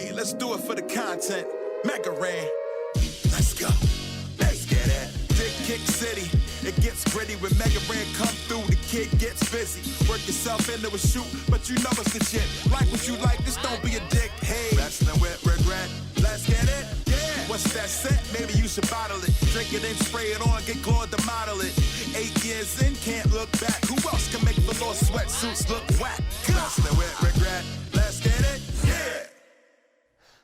Hey, let's do it for the content. Macaran. Let's go. Let's get it. Dick Kick City. It gets gritty when Mega Ran come through, the kid gets busy. Work yourself into a shoot, but you know it's legit. Like what you like, just don't be a dick. Hey, wrestling with regret. Let's get it. Yeah. What's that set? Maybe you should bottle it. Drink it and spray it on, get Claude to model it. 8 years in, can't look back. Who else can make the little sweatsuits look whack? Wrestling with regret. Let's get it. Yeah.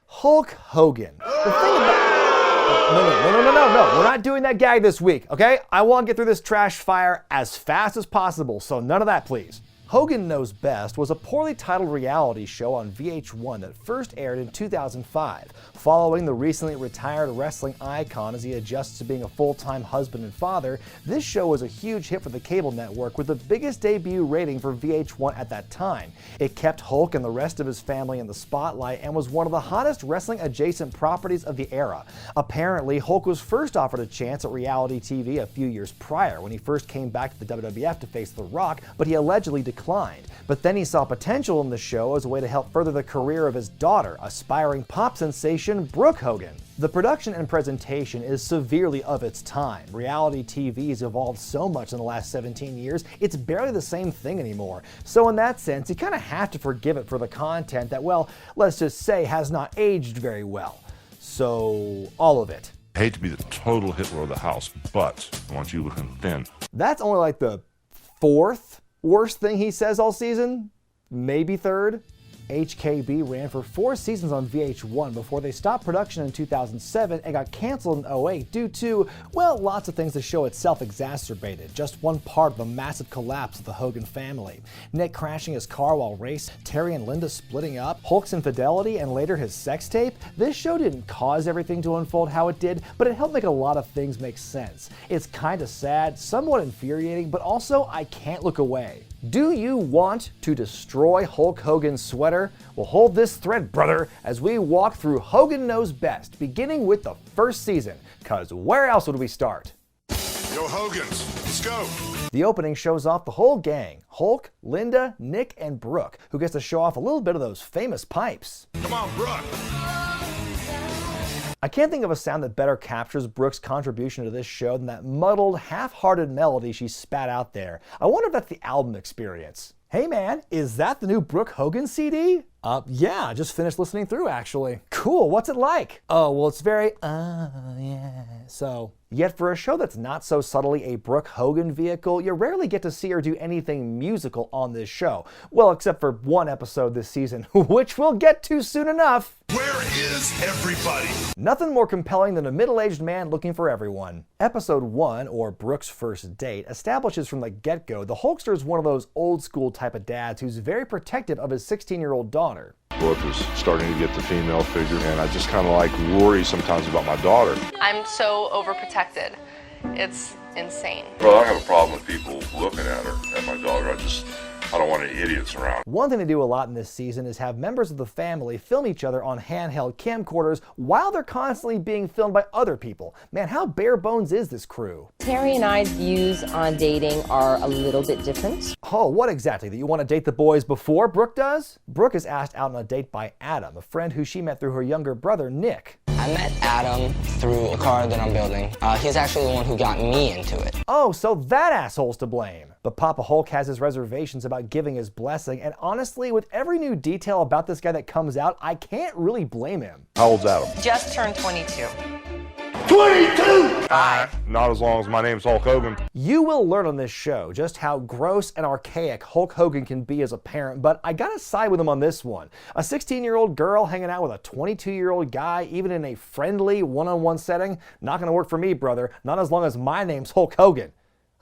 Hulk Hogan. The thing about... No, we're not doing that gag this week, okay? I want to get through this trash fire as fast as possible, so none of that, please. Hogan Knows Best was a poorly titled reality show on VH1 that first aired in 2005, following the recently retired wrestling icon as he adjusts to being a full-time husband and father. This show was a huge hit for the cable network with the biggest debut rating for VH1 at that time. It kept Hulk and the rest of his family in the spotlight and was one of the hottest wrestling-adjacent properties of the era. Apparently, Hulk was first offered a chance at reality TV a few years prior when he first came back to the WWF to face The Rock, but he allegedly declined. But then he saw potential in the show as a way to help further the career of his daughter, aspiring pop sensation Brooke Hogan. The production and presentation is severely of its time. Reality TV has evolved so much in the last 17 years, it's barely the same thing anymore. So in that sense, you kind of have to forgive it for the content that, well, let's just say has not aged very well. So, all of it. I hate to be the total Hitler of the house, but I want you looking thin. That's only like the fourth worst thing he says all season? Maybe third? HKB ran for 4 seasons on VH1 before they stopped production in 2007 and got canceled in 2008 due to, well, lots of things the show itself exacerbated. Just one part of the massive collapse of the Hogan family. Nick crashing his car while racing, Terry and Linda splitting up, Hulk's infidelity, and later his sex tape. This show didn't cause everything to unfold how it did, but it helped make a lot of things make sense. It's kinda sad, somewhat infuriating, but also I can't look away. Do you want to destroy Hulk Hogan's sweater? Well, hold this thread, brother, as we walk through Hogan Knows Best, beginning with the first season, cause where else would we start? Yo, Hogans, let's go. The opening shows off the whole gang, Hulk, Linda, Nick, and Brooke, who gets to show off a little bit of those famous pipes. Come on, Brooke. I can't think of a sound that better captures Brooke's contribution to this show than that muddled, half-hearted melody she spat out there. I wonder if that's the album experience. Hey man, is that the new Brooke Hogan CD? Yeah, I just finished listening through actually. Cool, what's it like? Oh, well it's very, yeah, so. Yet for a show that's not so subtly a Brooke Hogan vehicle, you rarely get to see her do anything musical on this show. Well, except for one episode this season, which we'll get to soon enough. Where is everybody? Nothing more compelling than a middle-aged man looking for everyone. Episode 1, or Brooke's First Date, establishes from the get-go the Hulkster is one of those old-school type of dads who's very protective of his 16-year-old daughter. Brooke is starting to get the female figure, and I just kind of like worry sometimes about my daughter. I'm so overprotected. It's insane. Well, I don't have a problem with people looking at her, at my daughter. I don't want any idiots around. One thing they do a lot in this season is have members of the family film each other on handheld camcorders while they're constantly being filmed by other people. Man, how bare bones is this crew? Terry and I's views on dating are a little bit different. Oh, what exactly? That you want to date the boys before Brooke does? Brooke is asked out on a date by Adam, a friend who she met through her younger brother, Nick. I met Adam through a car that I'm building. He's actually the one who got me into it. Oh, so that asshole's to blame. But Papa Hulk has his reservations about giving his blessing, and honestly, with every new detail about this guy that comes out, I can't really blame him. How old's Adam? Just turned 22. 22! Not as long as my name's Hulk Hogan. You will learn on this show just how gross and archaic Hulk Hogan can be as a parent, but I gotta side with him on this one. A 16-year-old girl hanging out with a 22-year-old guy, even in a friendly one-on-one setting, not gonna work for me, brother. Not as long as my name's Hulk Hogan.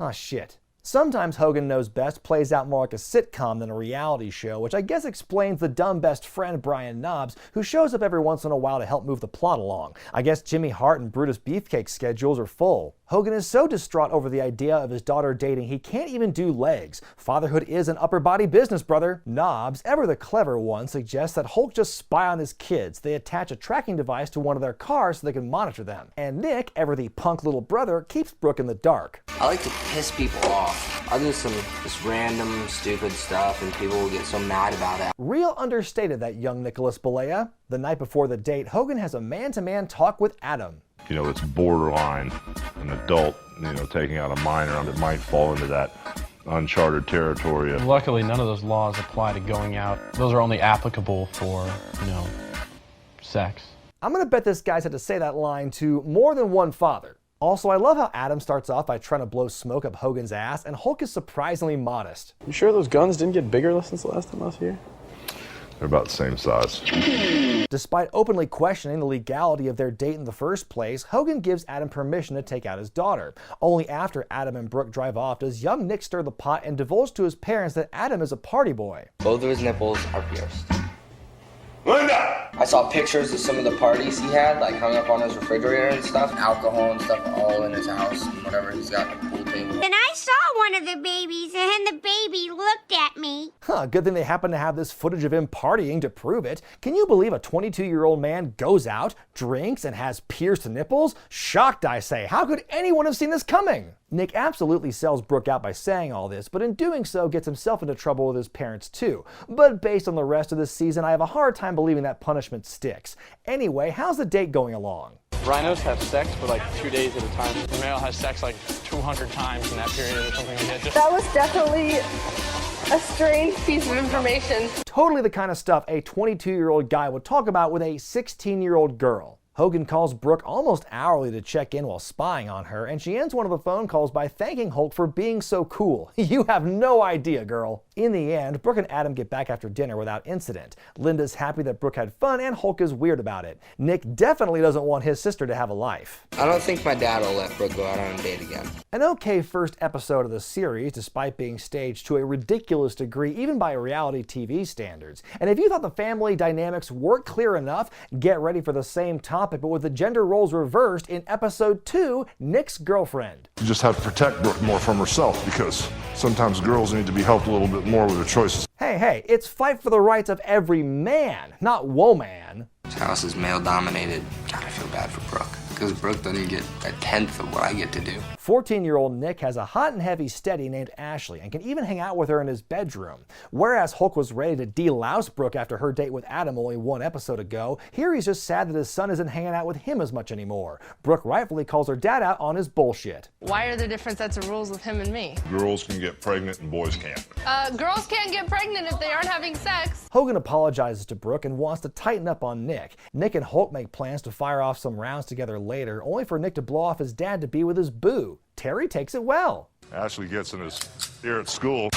Oh shit. Sometimes Hogan Knows Best plays out more like a sitcom than a reality show, which I guess explains the dumb best friend Brian Knobbs, who shows up every once in a while to help move the plot along. I guess Jimmy Hart and Brutus Beefcake's schedules are full. Hogan is so distraught over the idea of his daughter dating, he can't even do legs. Fatherhood is an upper body business, brother. Knobbs, ever the clever one, suggests that Hulk just spy on his kids. They attach a tracking device to one of their cars so they can monitor them. And Nick, ever the punk little brother, keeps Brooke in the dark. I like to piss people off. off. I'll do some just random, stupid stuff, and people will get so mad about it. Real understated, that young Nicholas Balea. The night before the date, Hogan has a man-to-man talk with Adam. You know, it's borderline an adult, you know, taking out a minor that might fall into that uncharted territory. Luckily, none of those laws apply to going out. Those are only applicable for, you know, sex. I'm gonna bet this guy's had to say that line to more than one father. Also, I love how Adam starts off by trying to blow smoke up Hogan's ass, and Hulk is surprisingly modest. You sure those guns didn't get bigger since the last time I was here? They're about the same size. Despite openly questioning the legality of their date in the first place, Hogan gives Adam permission to take out his daughter. Only after Adam and Brooke drive off does young Nick stir the pot and divulge to his parents that Adam is a party boy. Both of his nipples are pierced. Linda! I saw pictures of some of the parties he had, like hung up on his refrigerator and stuff. Alcohol and stuff all in his house and whatever he's got at the pool table. Then I saw one of the babies, and the baby looked at me. Good thing they happen to have this footage of him partying to prove it. Can you believe a 22-year-old man goes out, drinks, and has pierced nipples? Shocked, I say. How could anyone have seen this coming? Nick absolutely sells Brooke out by saying all this, but in doing so gets himself into trouble with his parents too. But based on the rest of this season, I have a hard time believing that punishment sticks. Anyway, how's the date going along? Rhinos have sex for like 2 days at a time. The male has sex like 200 times in that period or something like that. That was definitely a strange piece of information. Totally the kind of stuff a 22-year-old guy would talk about with a 16-year-old girl. Hogan calls Brooke almost hourly to check in while spying on her, and she ends one of the phone calls by thanking Hulk for being so cool. You have no idea, girl. In the end, Brooke and Adam get back after dinner without incident. Linda's happy that Brooke had fun, and Hulk is weird about it. Nick definitely doesn't want his sister to have a life. I don't think my dad will let Brooke go out on a date again. An okay first episode of the series, despite being staged to a ridiculous degree, even by reality TV standards. And if you thought the family dynamics weren't clear enough, get ready for the same topic, but with the gender roles reversed in episode 2, Nick's girlfriend. You just have to protect Brooke more from herself, because sometimes girls need to be helped a little bit more with their choices. Hey, it's fight for the rights of every man, not woman. This house is male dominated. God, I feel bad for Brooke, because Brooke doesn't get a tenth of what I get to do. 14-year-old Nick has a hot and heavy steady named Ashley and can even hang out with her in his bedroom. Whereas Hulk was ready to delouse Brooke after her date with Adam only one episode ago, here he's just sad that his son isn't hanging out with him as much anymore. Brooke rightfully calls her dad out on his bullshit. Why are there different sets of rules with him and me? Girls can get pregnant and boys can't. Girls can't get pregnant if they aren't having sex. Hogan apologizes to Brooke and wants to tighten up on Nick. Nick and Hulk make plans to fire off some rounds together later, only for Nick to blow off his dad to be with his boo. Terry takes it well. Ashley gets in his ear at school.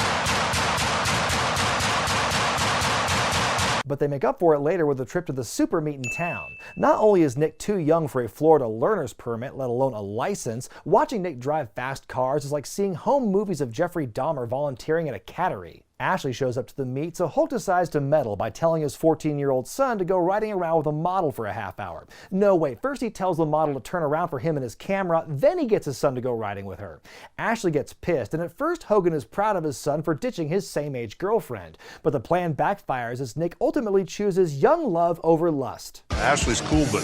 But they make up for it later with a trip to the super meet in town. Not only is Nick too young for a Florida learner's permit, let alone a license, watching Nick drive fast cars is like seeing home movies of Jeffrey Dahmer volunteering at a cattery. Ashley shows up to the meet, so Hulk decides to meddle by telling his 14-year-old son to go riding around with a model for a half hour. No, wait, first he tells the model to turn around for him and his camera, then he gets his son to go riding with her. Ashley gets pissed, and at first Hogan is proud of his son for ditching his same-age girlfriend. But the plan backfires as Nick ultimately chooses young love over lust. Ashley's cool, but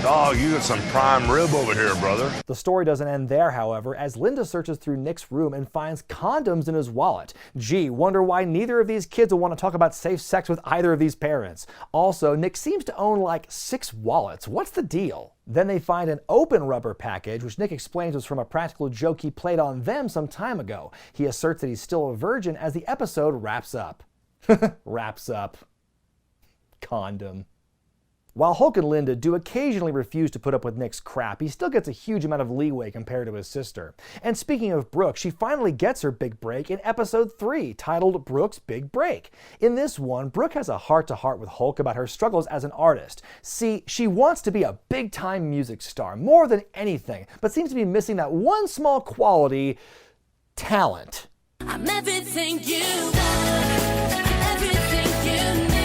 dog, you got some prime rib over here, brother. The story doesn't end there, however, as Linda searches through Nick's room and finds condoms in his wallet. Gee, wonder why neither of these kids will want to talk about safe sex with either of these parents. Also, Nick seems to own like 6 wallets. What's the deal? Then they find an open rubber package, which Nick explains was from a practical joke he played on them some time ago. He asserts that he's still a virgin as the episode wraps up. Wraps up. Condom. While Hulk and Linda do occasionally refuse to put up with Nick's crap, he still gets a huge amount of leeway compared to his sister. And speaking of Brooke, she finally gets her big break in episode 3, titled Brookes Big Break. In this one, Brooke has a heart-to-heart with Hulk about her struggles as an artist. See, she wants to be a big-time music star, more than anything, but seems to be missing that one small quality, talent. I'm everything you want, everything you need.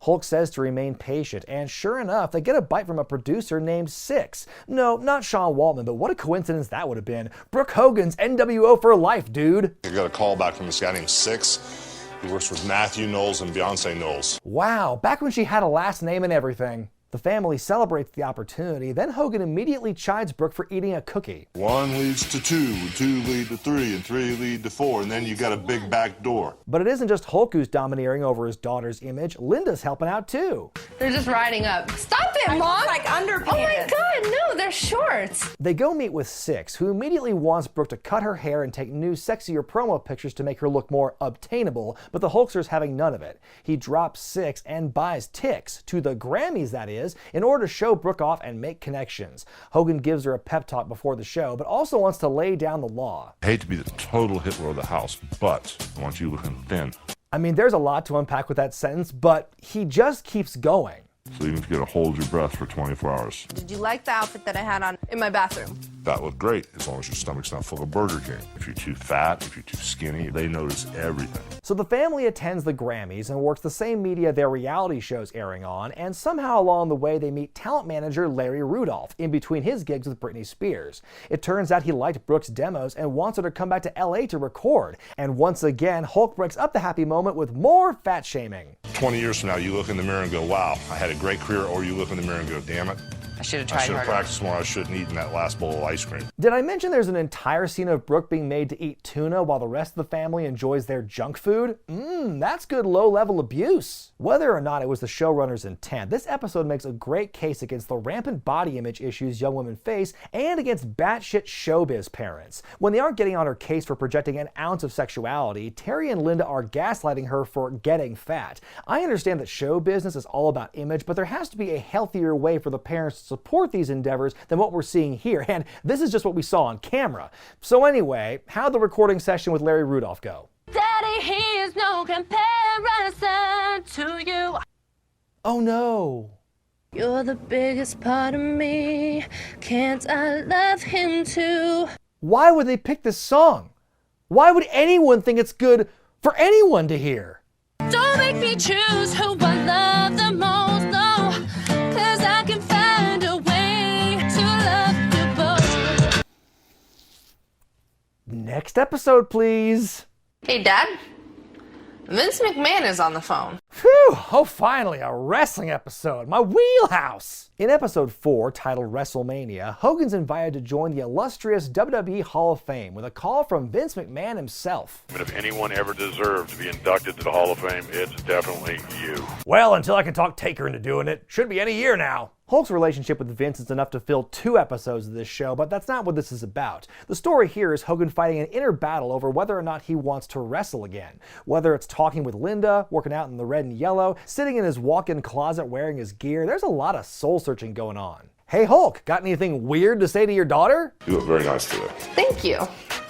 Hulk says to remain patient, and sure enough, they get a bite from a producer named Six. No, not Sean Waltman, but what a coincidence that would have been. Brooke Hogan's NWO for life, dude. I got a call back from this guy named Six. He works with Matthew Knowles and Beyonce Knowles. Wow, back when she had a last name and everything. The family celebrates the opportunity, then Hogan immediately chides Brooke for eating a cookie. 1 leads to 2, 2 lead to 3, and 3 lead to 4, and then you got a big back door. But it isn't just Hulk who's domineering over his daughter's image. Linda's helping out too. They're just riding up. Stop it, Mom! Like underpants. Oh my God, no, they're shorts. They go meet with Six, who immediately wants Brooke to cut her hair and take new, sexier promo pictures to make her look more obtainable, but the Hulkster's having none of it. He drops Six and buys Tix, to the Grammys that is, in order to show Brooke off and make connections. Hogan gives her a pep talk before the show, but also wants to lay down the law. I hate to be the total Hitler of the house, but I want you looking thin. I mean, there's a lot to unpack with that sentence, but he just keeps going. So even if you gotta hold your breath for 24 hours. Did you like the outfit that I had on in my bathroom? That looked great, as long as your stomach's not full of Burger King. If you're too fat, if you're too skinny, they notice everything. So the family attends the Grammys and works the same media their reality show's airing on, and somehow along the way they meet talent manager Larry Rudolph in between his gigs with Britney Spears. It turns out he liked Brooke's demos and wants her to come back to LA to record. And once again, Hulk breaks up the happy moment with more fat shaming. 20 years from now, you look in the mirror and go, wow, I had a great career, or you look in the mirror and go, damn it, I should have I tried should have harder. practiced more, I shouldn't have eaten that last bowl of ice cream. Did I mention there's an entire scene of Brooke being made to eat tuna while the rest of the family enjoys their junk food? That's good low-level abuse. Whether or not it was the showrunner's intent, this episode makes a great case against the rampant body image issues young women face and against batshit showbiz parents. When they aren't getting on her case for projecting an ounce of sexuality, Terry and Linda are gaslighting her for getting fat. I understand that show business is all about image, but there has to be a healthier way for the parents to support these endeavors than what we're seeing here, and this is just what we saw on camera. So anyway, how'd the recording session with Larry Rudolph go? Daddy, he is no comparison to you. Oh no. You're the biggest part of me. Can't I love him too? Why would they pick this song? Why would anyone think it's good for anyone to hear? Don't make me choose who I love the most, no. 'Cause I can find a way to love you both. Next episode, please. Hey, Dad. Vince McMahon is on the phone. Phew! Oh, finally, a wrestling episode. My wheelhouse! In episode 4, titled WrestleMania, Hogan's invited to join the illustrious WWE Hall of Fame with a call from Vince McMahon himself. But if anyone ever deserved to be inducted to the Hall of Fame, it's definitely you. Well, until I can talk Taker into doing it. Should be any year now. Hulk's relationship with Vince is enough to fill 2 episodes of this show, but that's not what this is about. The story here is Hogan fighting an inner battle over whether or not he wants to wrestle again. Whether it's talking with Linda, working out in the red and yellow, sitting in his walk-in closet wearing his gear, there's a lot of soul-searching going on. Hey Hulk, got anything weird to say to your daughter? You look very nice today. Thank you.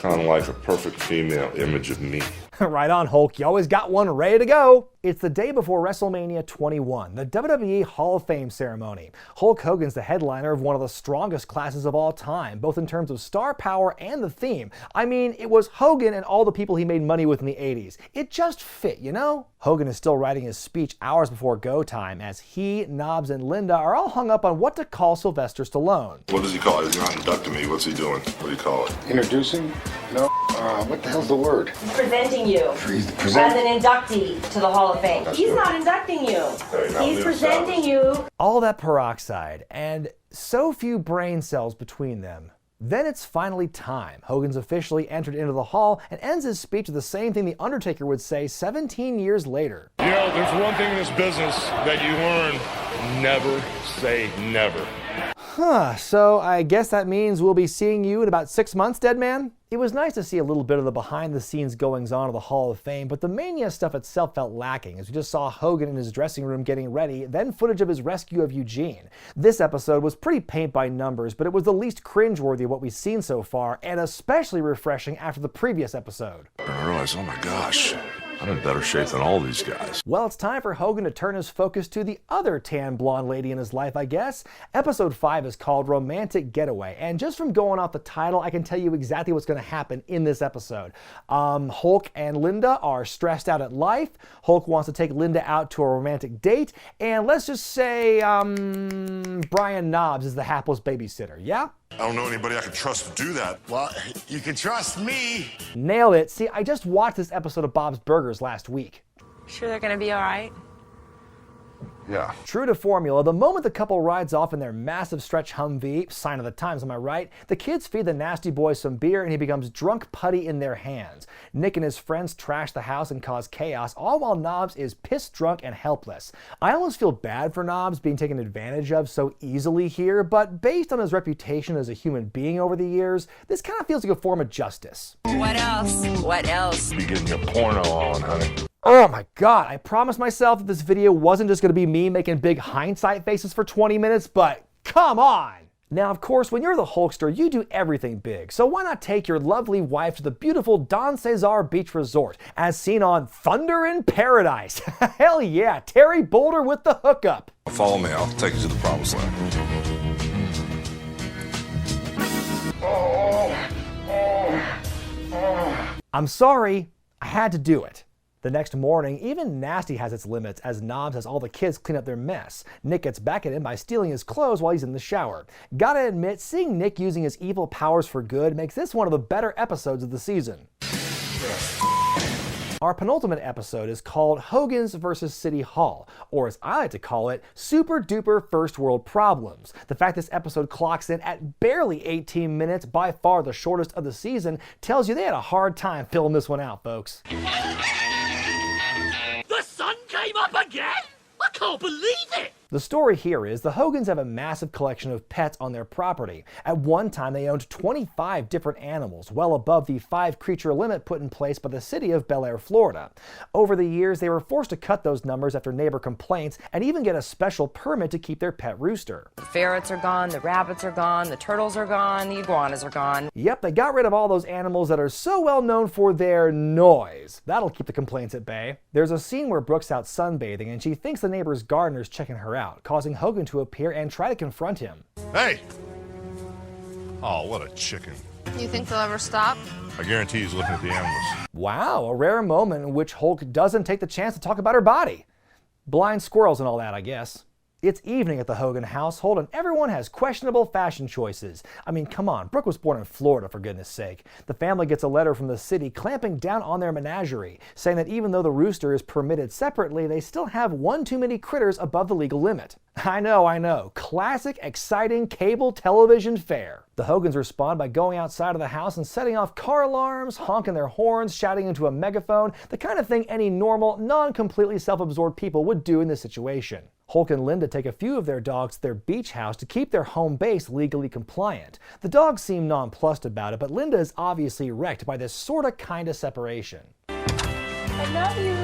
Kind of like a perfect female image of me. Right on, Hulk. You always got one ready to go. It's the day before WrestleMania 21, the WWE Hall of Fame ceremony. Hulk Hogan's the headliner of one of the strongest classes of all time, both in terms of star power and the theme. I mean, it was Hogan and all the people he made money with in the 80s. It just fit, you know? Hogan is still writing his speech hours before go time as he, Knobbs, and Linda are all hung up on what to call Sylvester Stallone. What does he call it? He's not inducting me. What's he doing? What do you call it? Introducing? No. What the hell's the word? Presenting you as an inductee to the Hall of Fame. He's not inducting you. He's presenting you. All that peroxide and so few brain cells between them. Then it's finally time. Hogan's officially entered into the hall and ends his speech with the same thing The Undertaker would say 17 years later. You know, there's one thing in this business that you learn: never say never. So I guess that means we'll be seeing you in about 6 months, dead man? It was nice to see a little bit of the behind-the-scenes goings-on of the Hall of Fame, but the Mania stuff itself felt lacking, as we just saw Hogan in his dressing room getting ready, then footage of his rescue of Eugene. This episode was pretty paint by numbers, but it was the least cringeworthy of what we've seen so far, and especially refreshing after the previous episode. I realized, oh my gosh, I'm in better shape than all these guys. Well, it's time for Hogan to turn his focus to the other tan blonde lady in his life, I guess. Episode 5 is called Romantic Getaway, and just from going off the title, I can tell you exactly what's going to happen in this episode. Hulk and Linda are stressed out at life. Hulk wants to take Linda out to a romantic date, and let's just say Brian Knobbs is the hapless babysitter, yeah? I don't know anybody I can trust to do that. Well, you can trust me. Nailed it. See, I just watched this episode of Bob's Burgers last week. Sure they're gonna be all right? Yeah. True to formula, the moment the couple rides off in their massive stretch Humvee, sign of the times, am I right? The kids feed the nasty boy some beer and he becomes drunk putty in their hands. Nick and his friends trash the house and cause chaos, all while Knobs is pissed drunk and helpless. I almost feel bad for Knobs being taken advantage of so easily here, but based on his reputation as a human being over the years, this kind of feels like a form of justice. What else? What else? Be getting your porno on, honey. Oh my god, I promised myself that this video wasn't just going to be me making big hindsight faces for 20 minutes, but come on! Now, of course, when you're the Hulkster, you do everything big, so why not take your lovely wife to the beautiful Don Cesar Beach Resort, as seen on Thunder in Paradise? Hell yeah, Terry Boulder with the hookup! Follow me, I'll take you to the promised land. I'm sorry, I had to do it. The next morning, even nasty has its limits as Knobs has all the kids clean up their mess. Nick gets back at him by stealing his clothes while he's in the shower. Gotta admit, seeing Nick using his evil powers for good makes this one of the better episodes of the season. Our penultimate episode is called Hogan's vs. City Hall, or as I like to call it, Super Duper First World Problems. The fact this episode clocks in at barely 18 minutes, by far the shortest of the season, tells you they had a hard time filling this one out, folks. The sun came up again? I can't believe it! The story here is the Hogans have a massive collection of pets on their property. At one time, they owned 25 different animals, well above the 5-creature limit put in place by the city of Bel Air, Florida. Over the years, they were forced to cut those numbers after neighbor complaints and even get a special permit to keep their pet rooster. The ferrets are gone, the rabbits are gone, the turtles are gone, the iguanas are gone. Yep, they got rid of all those animals that are so well known for their noise. That'll keep the complaints at bay. There's a scene where Brooke's out sunbathing and she thinks the neighbor's gardener's checking her out, causing Hogan to appear and try to confront him. Hey! Oh, what a chicken. You think they'll ever stop? I guarantee he's looking at the animals. Wow, a rare moment in which Hulk doesn't take the chance to talk about her body. Blind squirrels and all that, I guess. It's evening at the Hogan household and everyone has questionable fashion choices. I mean, come on, Brooke was born in Florida, for goodness sake. The family gets a letter from the city clamping down on their menagerie, saying that even though the rooster is permitted separately, they still have one too many critters above the legal limit. I know. Classic, exciting cable television fare. The Hogans respond by going outside of the house and setting off car alarms, honking their horns, shouting into a megaphone, the kind of thing any normal, non-completely self-absorbed people would do in this situation. Hulk and Linda take a few of their dogs to their beach house to keep their home base legally compliant. The dogs seem nonplussed about it, but Linda is obviously wrecked by this sorta kinda separation. I love you.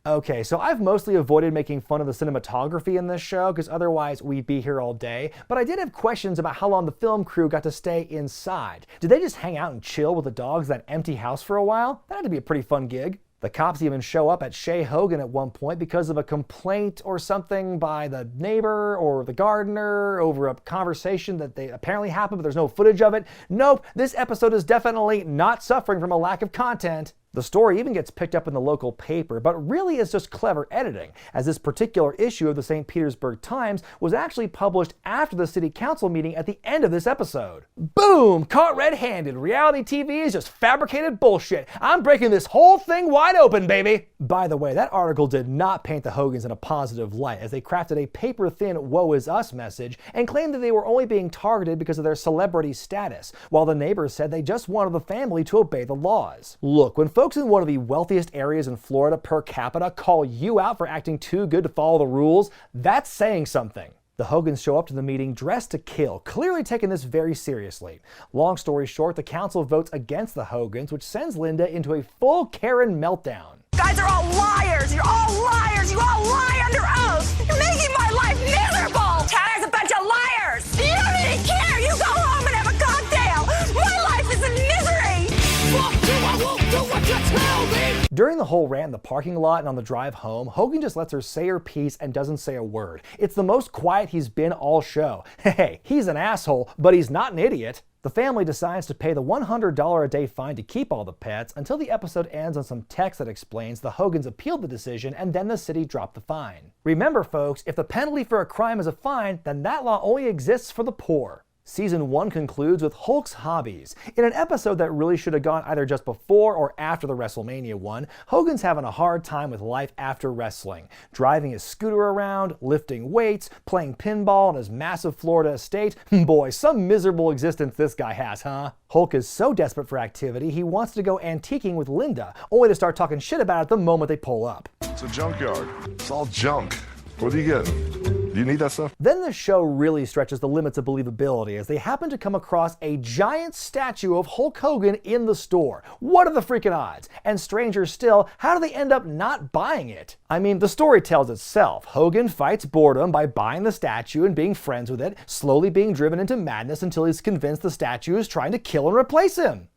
Okay, so I've mostly avoided making fun of the cinematography in this show because otherwise we'd be here all day, but I did have questions about how long the film crew got to stay inside. Did they just hang out and chill with the dogs in that empty house for a while? That had to be a pretty fun gig. The cops even show up at Shea Hogan at one point because of a complaint or something by the neighbor or the gardener over a conversation that they apparently happened, but there's no footage of it. Nope, this episode is definitely not suffering from a lack of content. The story even gets picked up in the local paper, but really is just clever editing, as this particular issue of the St. Petersburg Times was actually published after the city council meeting at the end of this episode. Boom! Caught red-handed. Reality TV is just fabricated bullshit. I'm breaking this whole thing wide open, baby! By the way, that article did not paint the Hogans in a positive light, as they crafted a paper-thin woe is us message and claimed that they were only being targeted because of their celebrity status, while the neighbors said they just wanted the family to obey the laws. Look, when folks in one of the wealthiest areas in Florida per capita call you out for acting too good to follow the rules, that's saying something. The Hogans show up to the meeting dressed to kill, clearly taking this very seriously. Long story short, the council votes against the Hogans, which sends Linda into a full Karen meltdown. You guys are all liars! You're all liars! You all lie under oath! You're making my life miserable! Tyler's a bunch of liars! You don't even care! You go home and have a cocktail! My life is in misery! Fuck you! I won't do what you tell me! During the whole rant in the parking lot and on the drive home, Hogan just lets her say her piece and doesn't say a word. It's the most quiet he's been all show. Hey, he's an asshole, but he's not an idiot. The family decides to pay the $100 a day fine to keep all the pets until the episode ends on some text that explains the Hogans appealed the decision and then the city dropped the fine. Remember folks, if the penalty for a crime is a fine, then that law only exists for the poor. Season 1 concludes with Hogans Hobbies. In an episode that really should have gone either just before or after the WrestleMania one, Hogan's having a hard time with life after wrestling. Driving his scooter around, lifting weights, playing pinball on his massive Florida estate. Boy, some miserable existence this guy has, huh? Hulk is so desperate for activity, he wants to go antiquing with Linda, only to start talking shit about it the moment they pull up. It's a junkyard. It's all junk. What are you getting? Do you need that stuff? Then the show really stretches the limits of believability as they happen to come across a giant statue of Hulk Hogan in the store. What are the freaking odds? And stranger still, how do they end up not buying it? I mean, the story tells itself. Hogan fights boredom by buying the statue and being friends with it, slowly being driven into madness until he's convinced the statue is trying to kill and replace him.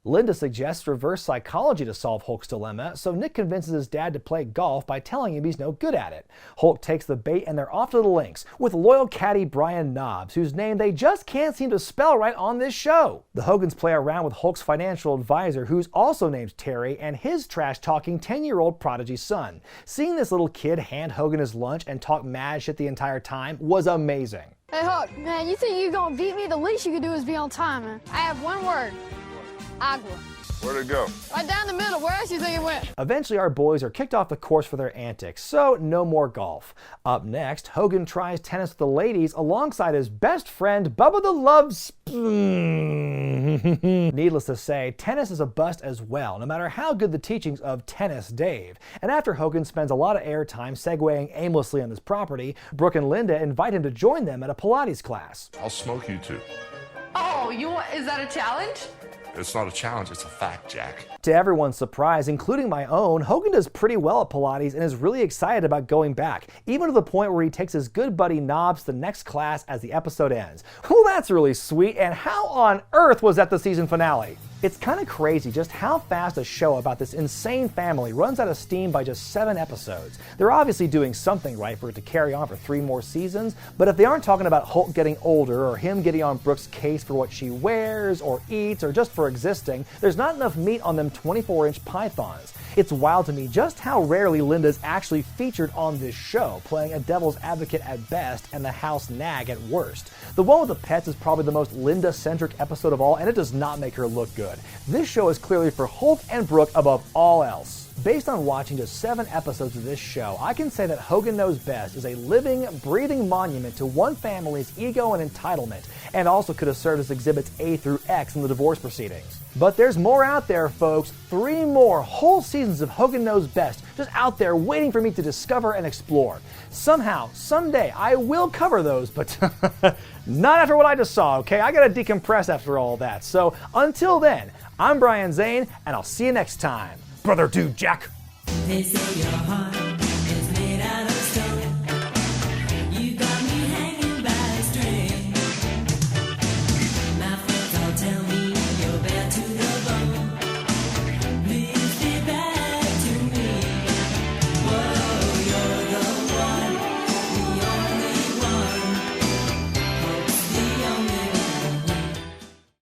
Linda suggests reverse psychology to solve Hulk's dilemma, so Nick convinces his dad to play golf by telling him he's no good at it. Hulk takes the bait and they're off to the links, with loyal caddy Brian Knobs, whose name they just can't seem to spell right on this show. The Hogans play around with Hulk's financial advisor, who's also named Terry, and his trash-talking 10-year-old prodigy son. Seeing this little kid hand Hogan his lunch and talk mad shit the entire time was amazing. Hey Hulk, man, you think you're gonna beat me? The least you can do is be on time, man. I have one word. Agua. Where'd it go? Right down the middle. Where else do you think it went? Eventually, our boys are kicked off the course for their antics, so no more golf. Up next, Hogan tries tennis with the ladies alongside his best friend, Bubba the Love Spoon. Needless to say, tennis is a bust as well, no matter how good the teachings of Tennis Dave. And after Hogan spends a lot of airtime segueing aimlessly on his property, Brooke and Linda invite him to join them at a Pilates class. I'll smoke you two. Oh, is that a challenge? It's not a challenge, it's a fact, Jack. To everyone's surprise, including my own, Hogan does pretty well at Pilates and is really excited about going back, even to the point where he takes his good buddy Knobs to the next class as the episode ends. Well, that's really sweet, and how on earth was that the season finale? It's kind of crazy just how fast a show about this insane family runs out of steam by just 7 episodes. They're obviously doing something right for it to carry on for 3 more seasons, but if they aren't talking about Hulk getting older or him getting on Brooke's case for what she wears or eats or just for existing, there's not enough meat on them 24-inch pythons. It's wild to me just how rarely Linda's actually featured on this show, playing a devil's advocate at best and the house nag at worst. The one with the pets is probably the most Linda-centric episode of all, and it does not make her look good. This show is clearly for Hulk and Brooke above all else. Based on watching just 7 episodes of this show, I can say that Hogan Knows Best is a living, breathing monument to one family's ego and entitlement, and also could have served as exhibits A through X in the divorce proceedings. But there's more out there, folks. 3 more whole seasons of Hogan Knows Best just out there waiting for me to discover and explore. Somehow, someday, I will cover those, but not after what I just saw, okay? I gotta decompress after all that. So until then, I'm Brian Zane, and I'll see you next time. Brother Dude Jack. They say you're hard.